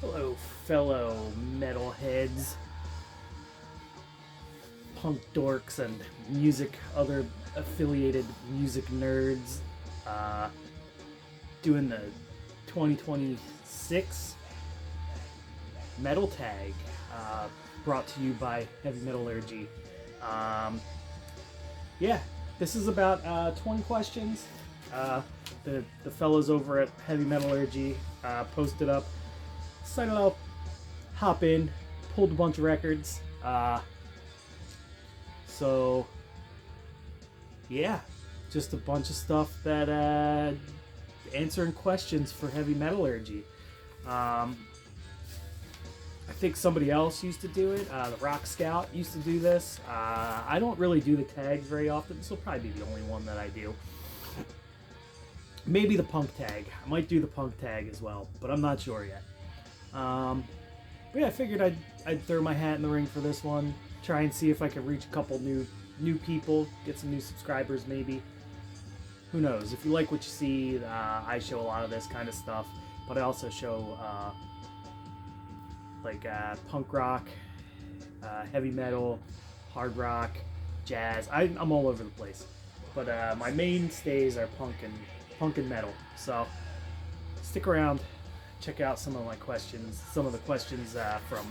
Hello, fellow metalheads, punk dorks, and other affiliated music nerds. Uh, Doing the 2026 Metal Tag, brought to you by Heavy Metallurgy. Um, yeah, this is about 20 questions. The fellows over at Heavy Metallurgy posted up. Decided I'll hop in, pulled a bunch of records. So yeah, just a bunch of stuff that answering questions for Heavy Metallurgy. I think somebody else used to do it. The Rock Scout used to do this. I don't really do the tags very often. This will probably be the only one that I do. Maybe the punk tag. I might do the punk tag as well, but I'm not sure yet. But yeah, I figured I'd throw my hat in the ring for this one. Try and see if I can reach a couple new people, get some new subscribers maybe. Who knows? If you like what you see, I show a lot of this kind of stuff, but I also show punk rock, heavy metal, hard rock, jazz. I'm all over the place, but my mainstays are punk and metal. So stick around, check out some of the questions from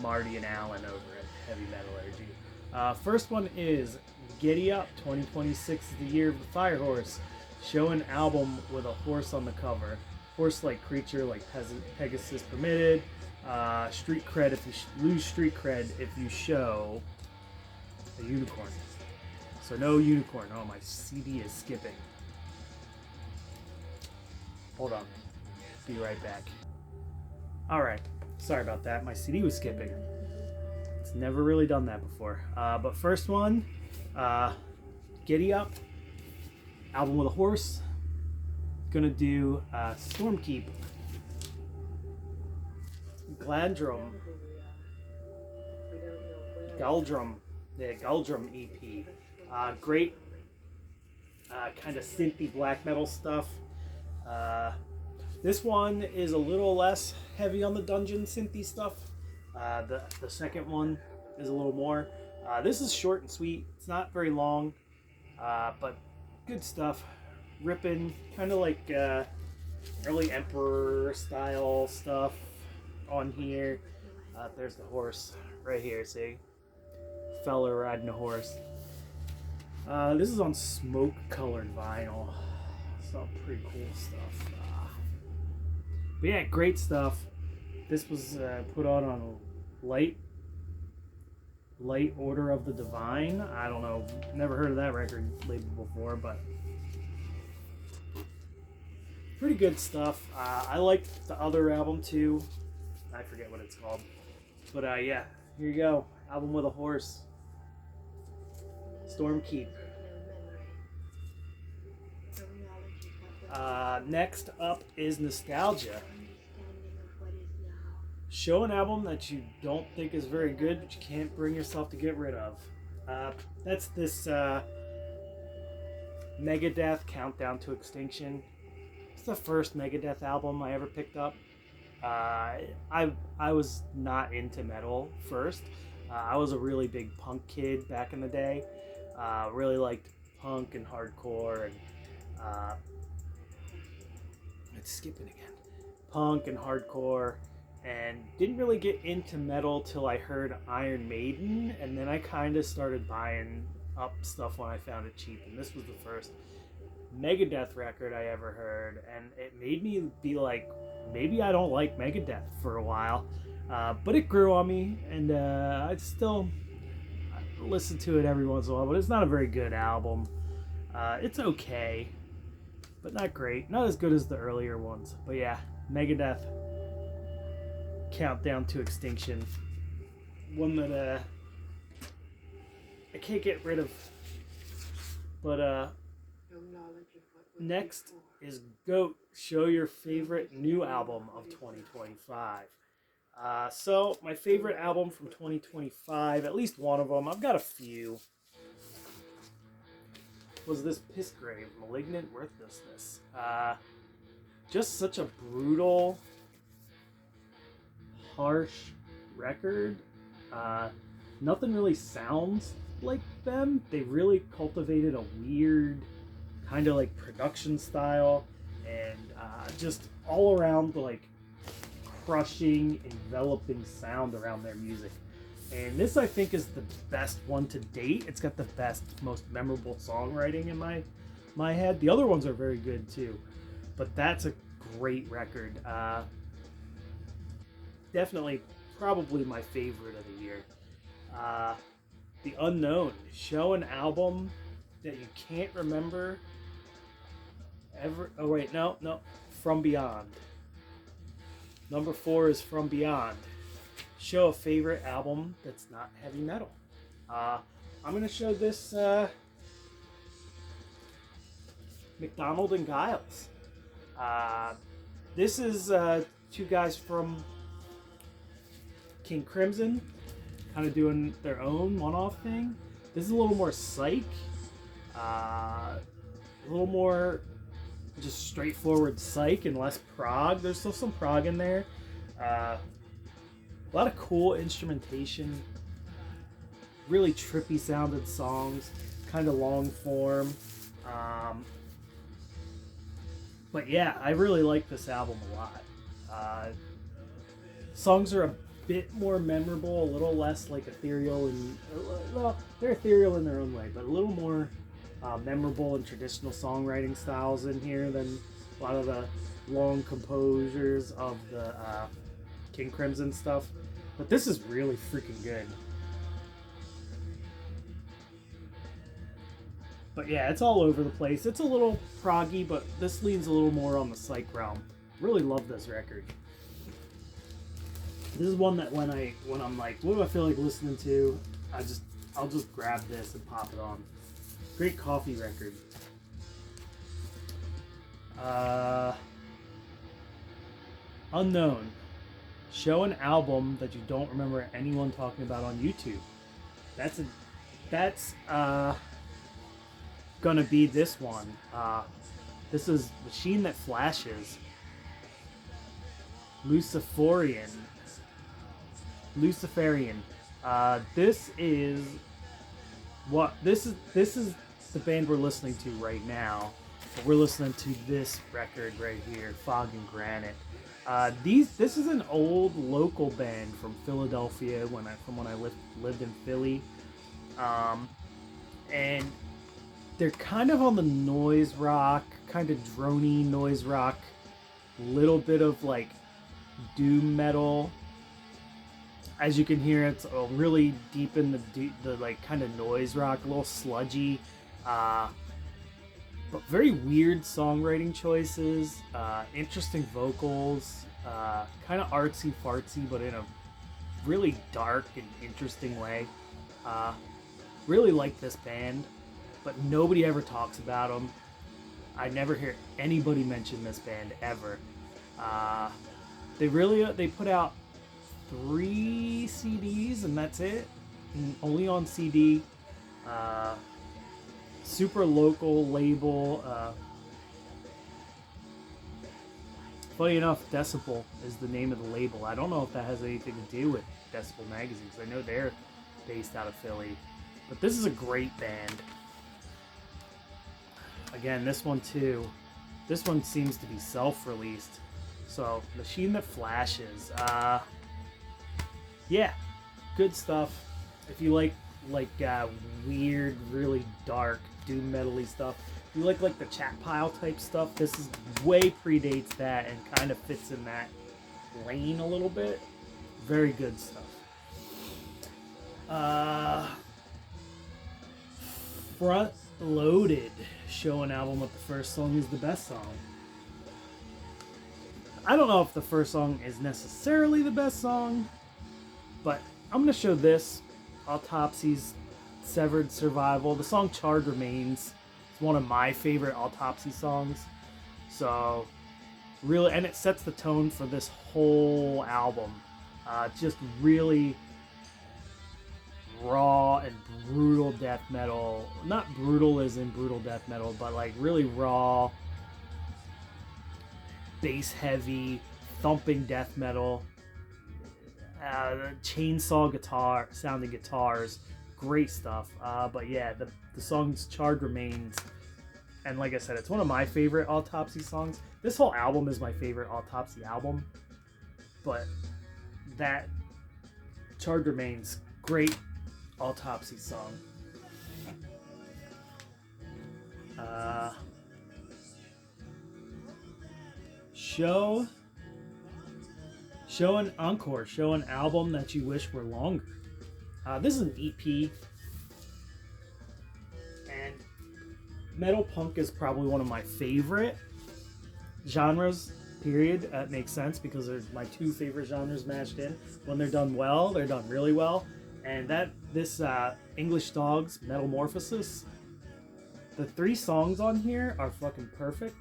Marty and Alan over at Heavy Metallurgy. First one is Giddy Up 2026 is the year of the Fire Horse. Show an album with a horse on the cover. Horse-like creature like Pegasus permitted. Street cred if you lose street cred if you show a unicorn. So no unicorn. Oh, my CD is skipping. Hold on. Be right back. Alright. Sorry about that. My CD was skipping. It's never really done that before. But first one, Giddy Up. Album with a horse. Gonna do Stormkeep. Gladrum. Guldrum. Yeah, Guldrum EP. Great kind of synthy black metal stuff. This one is a little less heavy on the dungeon synthy stuff. The second one is a little more. This is short and sweet. It's not very long, but good stuff. Ripping, kind of like early Emperor style stuff on here. There's the horse right here, see? Fella riding a horse. This is on smoke colored vinyl. Some pretty cool stuff. But yeah, great stuff. This was put on a light Order of the Divine. I don't know, never heard of that record label before, but pretty good stuff. I liked the other album too. I forget what it's called, but yeah, here you go. Album with a horse. Stormkeep. Next up is Nostalgia. Show an album that you don't think is very good, but you can't bring yourself to get rid of. That's this Megadeth Countdown to Extinction. It's the first Megadeth album I ever picked up. I was not into metal first. I was a really big punk kid back in the day. Really liked punk and hardcore and it's skipping again. Punk and hardcore, and didn't really get into metal till I heard Iron Maiden, and then I kind of started buying up stuff when I found it cheap. And this was the first Megadeth record I ever heard, and it made me be like, maybe I don't like Megadeth for a while, but it grew on me, and I still listen to it every once in a while. But it's not a very good album. It's okay, but not great. Not as good as the earlier ones. But yeah, Megadeth Countdown to Extinction. One that I can't get rid of. But next is Goat. Show your favorite new album of 2025. So my favorite album from 2025, at least one of them, I've got a few, was this Pissgrave, Malignant Worthlessness. Just such a brutal harsh record. Nothing really sounds like them. They really cultivated a weird kind of like production style, and just all around like crushing, enveloping sound around their music. And this, I think, is the best one to date. It's got the best, most memorable songwriting in my head. The other ones are very good too, but that's a great record. Definitely, probably my favorite of the year. The Unknown. Show an album that you can't remember ever. Oh wait, no. From Beyond. Number 4 is From Beyond. Show a favorite album that's not heavy metal. I'm gonna show this McDonald and Giles. This is two guys from King Crimson, kind of doing their own one-off thing. This is a little more psych, a little more just straightforward psych and less prog. There's still some prog in there. A lot of cool instrumentation, really trippy sounded songs, kind of long form. But yeah, I really like this album a lot. Songs are a bit more memorable, a little less like ethereal, and well, they're ethereal in their own way, but a little more memorable and traditional songwriting styles in here than a lot of the long composures of the King Crimson stuff. But this is really freaking good. But yeah, it's all over the place. It's a little proggy, but this leans a little more on the psych realm. Really love this record. This is one that when I'm like, what do I feel like listening to? I'll just grab this and pop it on. Great coffee record. Unknown. Show an album that you don't remember anyone talking about on YouTube. That's gonna be this one. This is Machine That Flashes. Luciferian. This is the band we're listening to right now. But we're listening to this record right here, Fog and Granite. This is an old local band from Philadelphia when I lived in Philly, and they're kind of on the noise rock, kind of drony noise rock, little bit of like doom metal. As you can hear, it's really deep in the like kind of noise rock, a little sludgy, but very weird songwriting choices, interesting vocals, kind of artsy fartsy, but in a really dark and interesting way. Really like this band, but nobody ever talks about them. I never hear anybody mention this band ever. They put out 3 CDs and that's it, and only on CD. Super local label. Funny enough, Decibel is the name of the label. I don't know if that has anything to do with Decibel magazines. I know they're based out of Philly, but this is a great band. Again, this one too. This one seems to be self-released. So, Machine That Flashes. Yeah, good stuff. If you like weird, really dark doom metal-y stuff, if you like the chat pile type stuff, this is way predates that and kind of fits in that lane a little bit. Very good stuff. Front Loaded. Show an album with the first song is the best song. I don't know if the first song is necessarily the best song, but I'm going to show this, Autopsy's Severed Survival. The song Charred Remains is one of my favorite Autopsy songs. So, really, and it sets the tone for this whole album. Just really raw and brutal death metal. Not brutal as in brutal death metal, but like really raw, bass heavy, thumping death metal. chainsaw guitar sounding guitars, great stuff. But yeah, the song's Charred Remains, and like I said, it's one of my favorite Autopsy songs. This whole album is my favorite Autopsy album, but that Charred Remains, great Autopsy song. Show an encore, show an album that you wish were longer. This is an EP, and metal punk is probably one of my favorite genres, period. That makes sense because they're my two favorite genres mashed in. When they're done well, they're done really well. And this English Dogs Metamorphosis, the 3 songs on here are fucking perfect,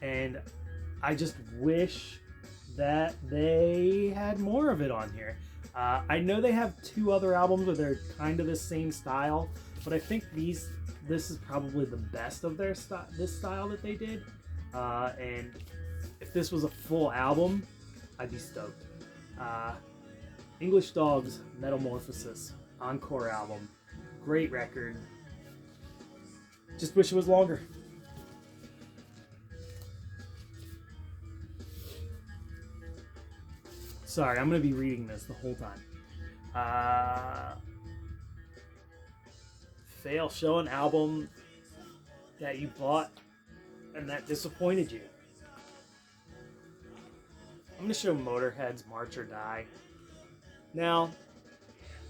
and I just wish that they had more of it on here. I know they have 2 other albums where they're kind of the same style, but I think this is probably the best of their this style that they did. And if this was a full album, I'd be stoked. English Dogs Metamorphosis encore album, great record. Just wish it was longer. Sorry, I'm going to be reading this the whole time. Fail, show an album that you bought and that disappointed you. I'm going to show Motorhead's March or Die. Now,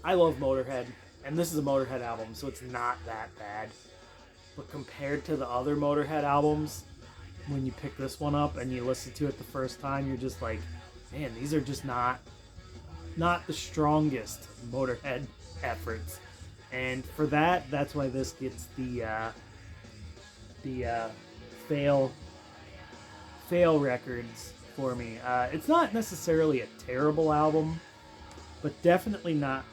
I love Motorhead, and this is a Motorhead album, so it's not that bad. But compared to the other Motorhead albums, when you pick this one up and you listen to it the first time, you're just like, man, these are just not the strongest Motorhead efforts. And for that's why this gets the fail records for me. It's not necessarily a terrible album, but definitely not.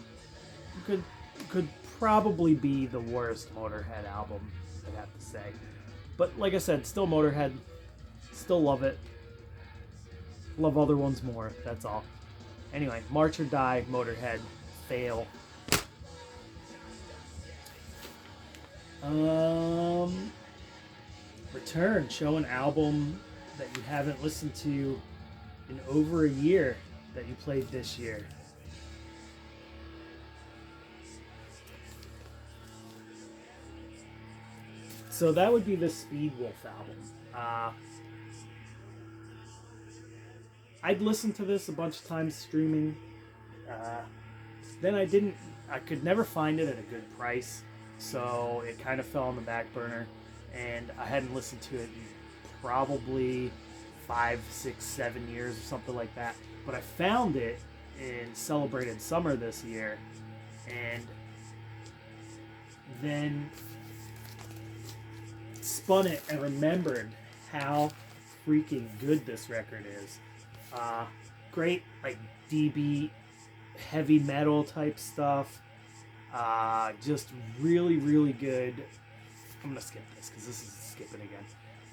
Could probably be the worst Motorhead album, I'd have to say. But like I said, still Motorhead. Still love it. Love other ones more, that's all. Anyway, March or Die, Motorhead, fail. Return, show an album that you haven't listened to in over a year that you played this year. So that would be the Speed Wolf album. I'd listened to this a bunch of times streaming. Then I could never find it at a good price, so it kind of fell on the back burner, and I hadn't listened to it in probably 5, 6, 7 years or something like that. But I found it in Celebrated Summer this year, and then spun it and remembered how freaking good this record is. Great, like D-beat, heavy metal type stuff. Just really, really good. I'm gonna skip this because this is skipping again.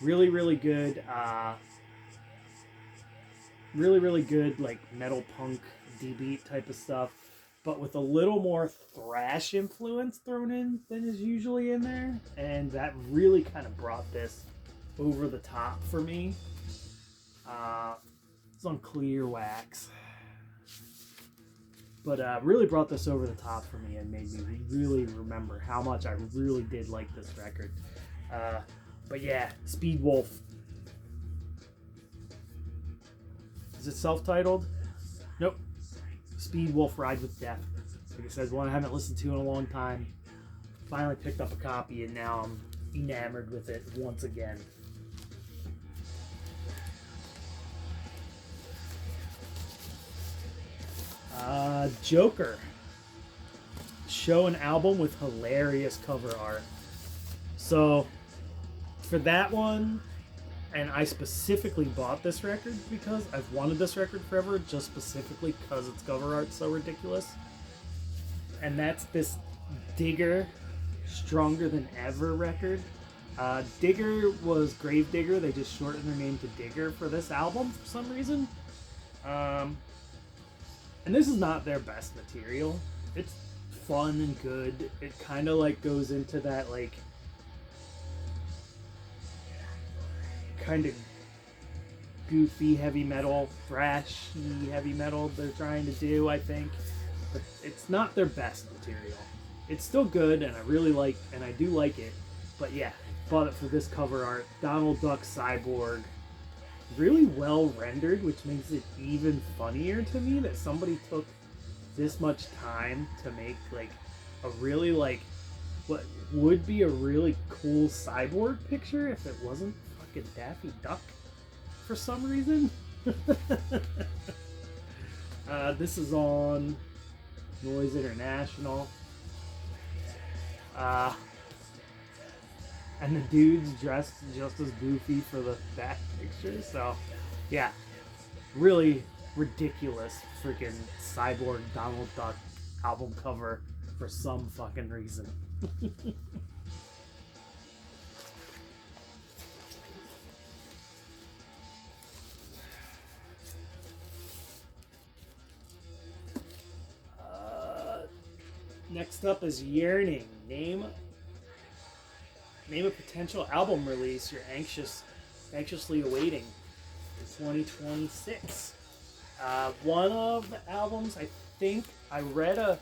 Really, really good. Really, really good, like metal punk D-beat type of stuff, but with a little more thrash influence thrown in than is usually in there, and that really kind of brought this over the top for me. It's on clear wax, but really brought this over the top for me and made me really remember how much I really did like this record. But yeah, Speed Wolf. Is it self-titled? Nope. Speed Wolf Ride with Death. Like I said, one I haven't listened to in a long time. Finally picked up a copy and now I'm enamored with it once again. Joker. Show an album with hilarious cover art. So, for that one, and I specifically bought this record because I've wanted this record forever, just specifically because its cover art's so ridiculous. And that's this Digger Stronger Than Ever record. Digger was Gravedigger. They just shortened their name to Digger for this album for some reason. And this is not their best material. It's fun and good. It kind of like goes into that like kind of goofy heavy metal, thrashy heavy metal they're trying to do, I think. But it's not their best material. It's still good, and I really like, and I do like it. But yeah, bought it for this cover art. Donald Duck Cyborg. Really well rendered, which makes it even funnier to me that somebody took this much time to make like a really like what would be a really cool cyborg picture if it wasn't fucking Daffy Duck for some reason. This is on Noise International. And the dude's dressed just as goofy for the back picture. So, yeah, really ridiculous freaking cyborg Donald Duck album cover for some fucking reason. Next up is Yearning. Name a potential album release you're anxiously awaiting in 2026. One of the albums, I think I read a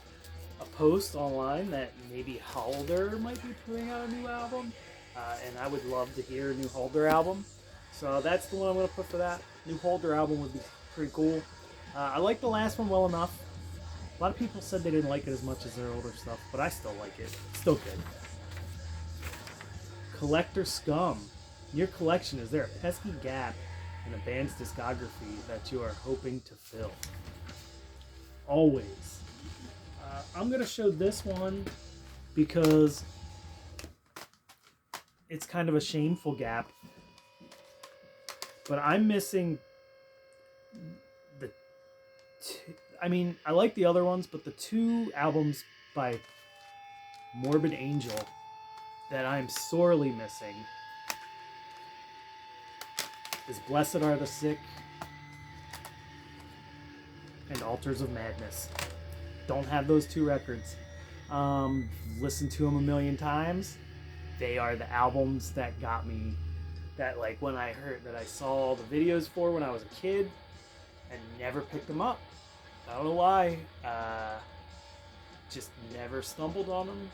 post online that maybe Halder might be putting out a new album, and I would love to hear a new Halder album. So that's the one I'm going to put for that. New Halder album would be pretty cool. I like the last one well enough. A lot of people said they didn't like it as much as their older stuff, but I still like it. It's still good. Collector Scum. In your collection, is there a pesky gap in a band's discography that you are hoping to fill? Always. I'm going to show this one because it's kind of a shameful gap. But I'm missing the two. I mean, I like the other ones, but the two albums by Morbid Angel that I'm sorely missing is Blessed Are the Sick and Altars of Madness. Don't have those two records. Listened to them a million times. They are the albums that got me, that like when I heard, that I saw the videos for when I was a kid and never picked them up. I don't know why. Just never stumbled on them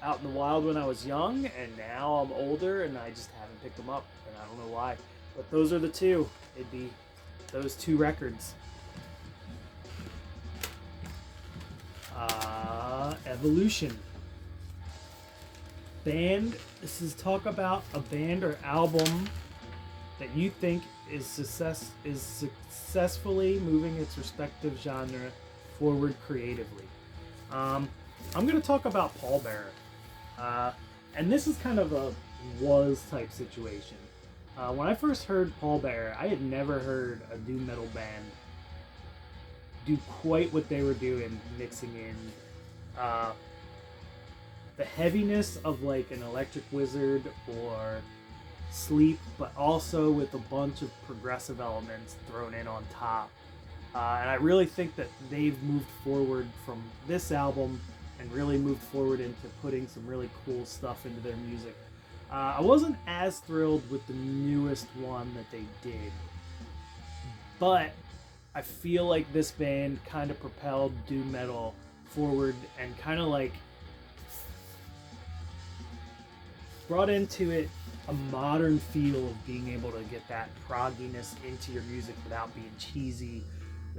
out in the wild when I was young, and now I'm older and I just haven't picked them up, and I don't know why. But those are the two. It'd be those two records. Evolution. Band. This is talk about a band or album that you think is successfully moving its respective genre forward creatively. I'm going to talk about Pallbearer. And this is kind of a was type situation. When I first heard Pallbearer, I had never heard a doom metal band do quite what they were doing, mixing in the heaviness of like an Electric Wizard or Sleep, but also with a bunch of progressive elements thrown in on top. And I really think that they've moved forward from this album and really moved forward into putting some really cool stuff into their music. I wasn't as thrilled with the newest one that they did, but I feel like this band kind of propelled doom metal forward and kind of like brought into it a modern feel of being able to get that progginess into your music without being cheesy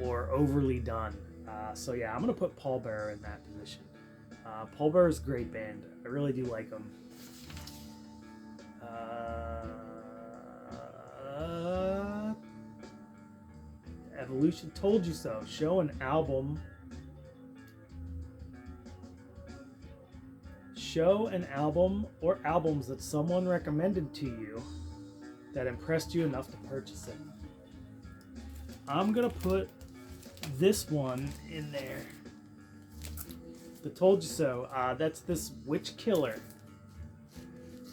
or overly done. So yeah, I'm going to put Pallbearer in that position. Pallbearer is a great band. I really do like them. Evolution, Told You So. Show an album. Show an album or albums that someone recommended to you that impressed you enough to purchase it. I'm going to put this one in there. The Told You So. That's this Witch Killer,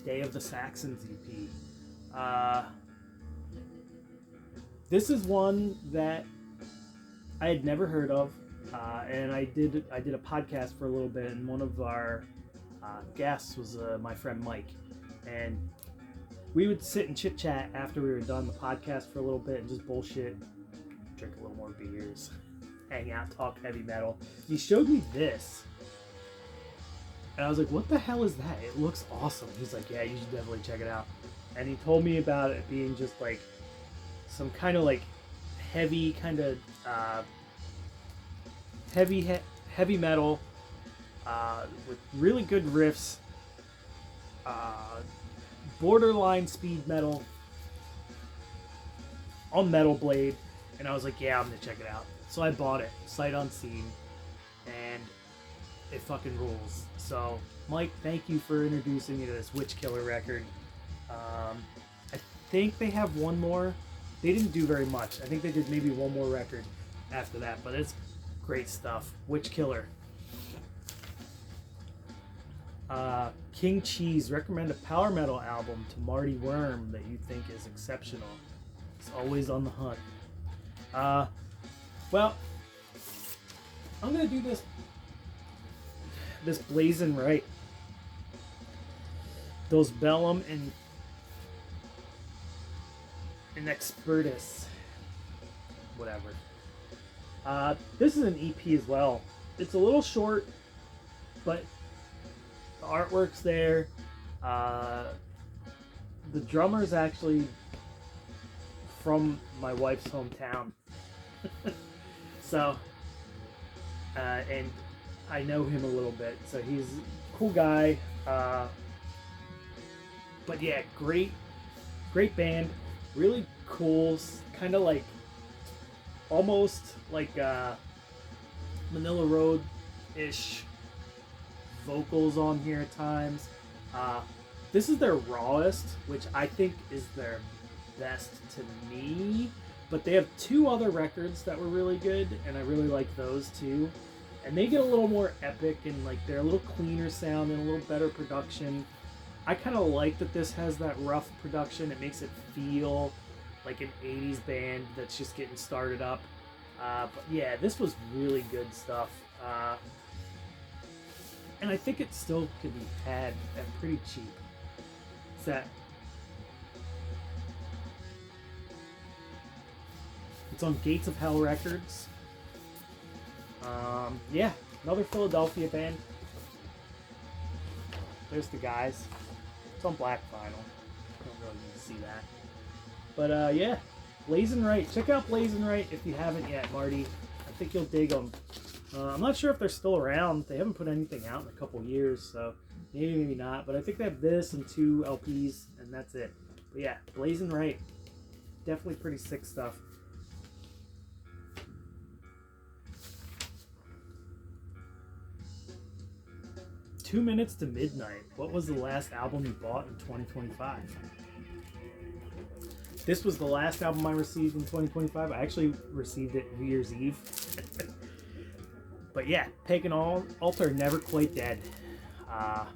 Day of the Saxons EP. This is one that I had never heard of, and I did a podcast for a little bit, and one of our guests was my friend Mike, and we would sit and chit chat after we were done the podcast for a little bit and just bullshit, drink a little more beers, hang out, talk heavy metal. He showed me this, and I was like, "What the hell is that? It looks awesome." He's like, "Yeah, you should definitely check it out." And he told me about it being just like some kind of like heavy kind of heavy metal with really good riffs, borderline speed metal on Metal Blade, and I was like, yeah, I'm gonna check it out. So I bought it sight unseen, and it fucking rules. So Mike, thank you for introducing me to this Witch Killer record. I think they have one more. They didn't do very much. I think they did maybe one more record after that, but it's great stuff. Witch Killer. King Cheese, recommend a power metal album to Marty Worm that you think is exceptional. He's always on the hunt. Well, I'm gonna do this Blazing Right. Those Bellum and Expertus, whatever. This is an EP as well. It's a little short, but the artwork's there. The drummer's actually from my wife's hometown. So, and I know him a little bit, so he's a cool guy. But yeah, great band. Really cool, kind of like, almost like Manila Road-ish vocals on here at times. This is their rawest, which I think is their best to me. But they have two other records that were really good, and I really like those too. And they get a little more epic, and like they're a little cleaner sound and a little better production. I kind of like that this has that rough production. It makes it feel like an 80s band that's just getting started up. But yeah, this was really good stuff. And I think it still could be had at pretty cheap. It's on Gates of Hell Records. Yeah, another Philadelphia band. There's the guys. It's on black vinyl. Don't really need to see that. But yeah, Blazing Right. Check out Blazing Right if you haven't yet, Marty. I think you'll dig them. I'm not sure if they're still around. They haven't put anything out in a couple years, so maybe not. But I think they have this and 2 LPs, and that's it. But yeah, Blazing Right. Definitely pretty sick stuff. "2 Minutes to Midnight. What was the last album you bought in 2025? This was the last album I received in 2025. I actually received it New Year's Eve. But yeah, Pagan Altar, Never Quite Dead. What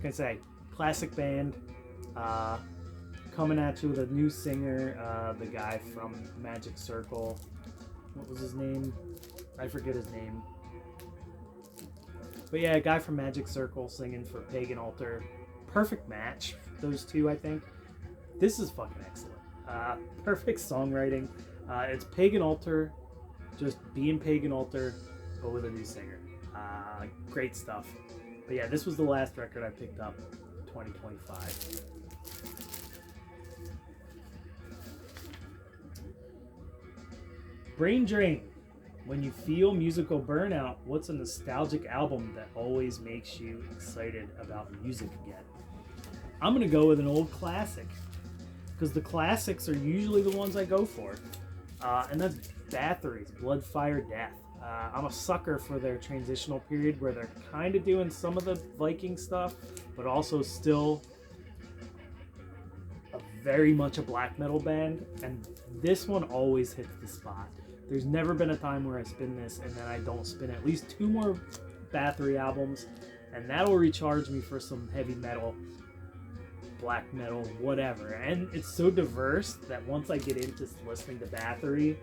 can I say? Classic band. Coming at you with a new singer. The guy from Magic Circle. What was his name? I forget his name. But yeah, a guy from Magic Circle singing for Pagan Altar. Perfect match, those two, I think. This is fucking excellent. Perfect songwriting. It's Pagan Altar, just being Pagan Altar, but with a new singer. Great stuff. But yeah, this was the last record I picked up, 2025. Brain Drain. When you feel musical burnout, what's a nostalgic album that always makes you excited about music again? I'm going to go with an old classic, because the classics are usually the ones I go for. And that's Bathory's Blood, Fire, Death. I'm a sucker for their transitional period where they're kind of doing some of the Viking stuff, but also still very much a black metal band. And this one always hits the spot. There's never been a time where I spin this and then I don't spin at least 2 more Bathory albums, and that'll recharge me for some heavy metal, black metal, whatever. And it's so diverse that once I get into listening to Bathory,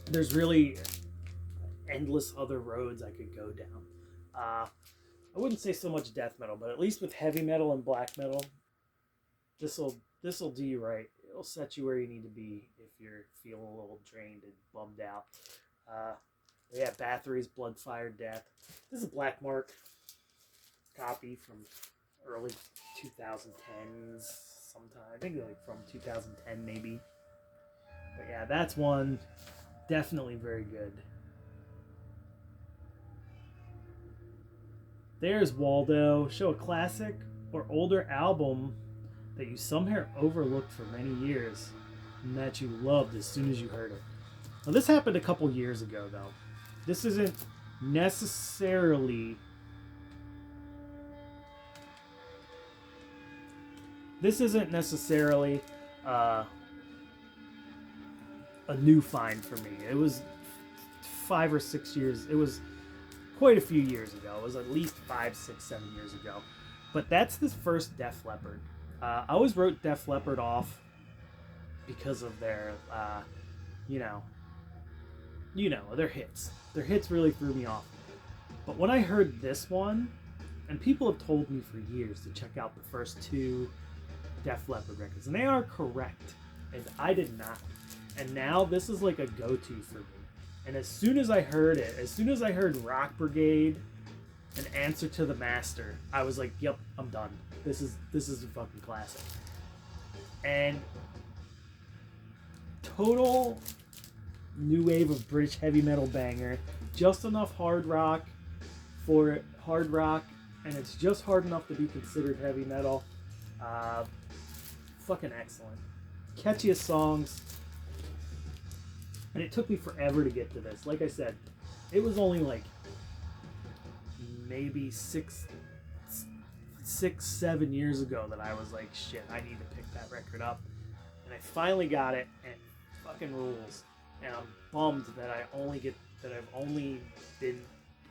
there's really endless other roads I could go down. I wouldn't say so much death metal, but at least with heavy metal and black metal, this'll do you right. It'll set you where you need to be if you're feeling a little drained and bummed out. Yeah, Bathory's Blood Fire Death. This is a Black Mark copy from early 2010s sometime. I think like from 2010 maybe. But yeah, that's one definitely very good. There's Waldo. Show a classic or older album that you somehow overlooked for many years and that you loved as soon as you heard it. Now, this happened a couple years ago, though. This isn't necessarily... a new find for me. It was 5 or 6 years. It was quite a few years ago. It was at least 5, 6, 7 years ago. But that's the first Def Leppard. I always wrote Def Leppard off because of their, their hits. Their hits really threw me off. But when I heard this one, and people have told me for years to check out the first 2 Def Leppard records, and they are correct, and I did not. And now this is like a go-to for me. And as soon as I heard it, as soon as I heard Rock Brigade and Answer to the Master, I was like, yep, I'm done. This is a fucking classic. And total new wave of British heavy metal banger. Just enough hard rock for it, hard rock, and it's just hard enough to be considered heavy metal. Fucking excellent. Catchiest songs. And it took me forever to get to this. Like I said, it was only like maybe 6, 7 years ago that I was like, shit, I need to pick that record up. And I finally got it, and it fucking rules. And I'm bummed that I've only been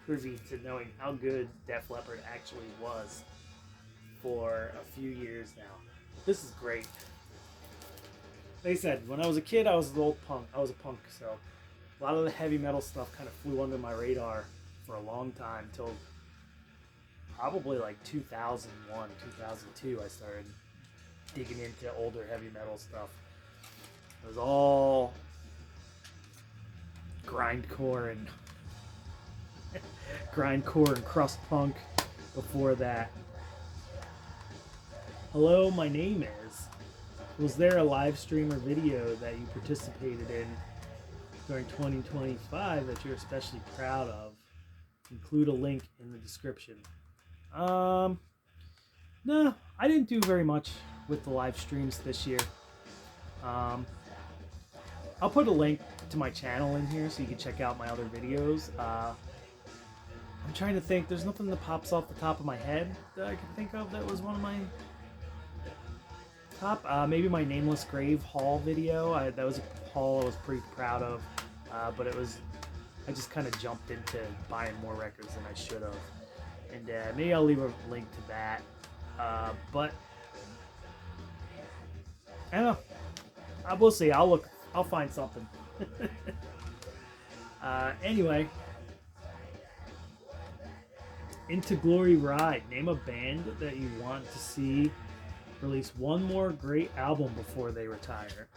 privy to knowing how good Def Leppard actually was for a few years now. This is great. Like I said, when I was a kid, I was a punk, so a lot of the heavy metal stuff kind of flew under my radar for a long time, till probably like 2001, 2002, I started digging into older heavy metal stuff. It was all grindcore and crust punk before that. Hello, my name is. Was there a live stream or video that you participated in during 2025 that you're especially proud of? Include a link in the description. No, I didn't do very much with the live streams this year. I'll put a link to my channel in here so you can check out my other videos. I'm trying to think. There's nothing that pops off the top of my head that I can think of that was one of my top. Maybe my Nameless Grave haul video. That was a haul I was pretty proud of, but I just kind of jumped into buying more records than I should have. And maybe I'll leave a link to that. But I don't know. We'll see. I'll find something. Anyway, Into Glory Ride. Name a band that you want to see release one more great album before they retire.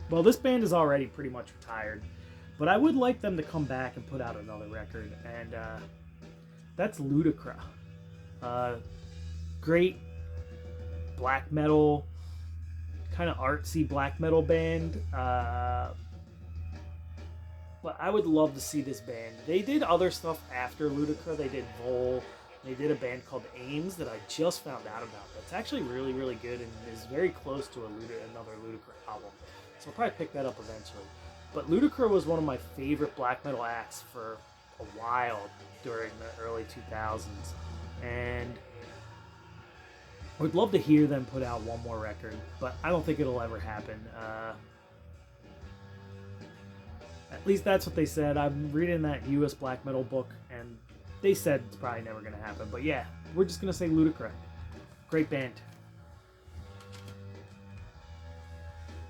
Well, this band is already pretty much retired, but I would like them to come back and put out another record, and that's Ludacris. Great black metal, kind of artsy black metal band. But I would love to see this band. They did other stuff after Ludacris. They did Vol. They did a band called Ames that I just found out about. That's actually really, really good and is very close to another Ludacris album. So I'll probably pick that up eventually. But Ludacris was one of my favorite black metal acts for a while during the early 2000s. And I would love to hear them put out one more record, but I don't think it'll ever happen. At least that's what they said. I'm reading that US black metal book, and they said it's probably never going to happen. But yeah, we're just going to say Ludacris. Great band.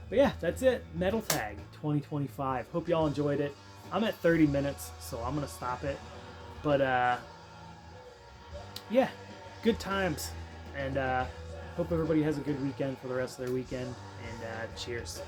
But yeah, that's it. Metal Tag 2025. Hope y'all enjoyed it. I'm at 30 minutes, so I'm gonna stop it. But yeah, good times, and hope everybody has a good weekend for the rest of their weekend. And cheers.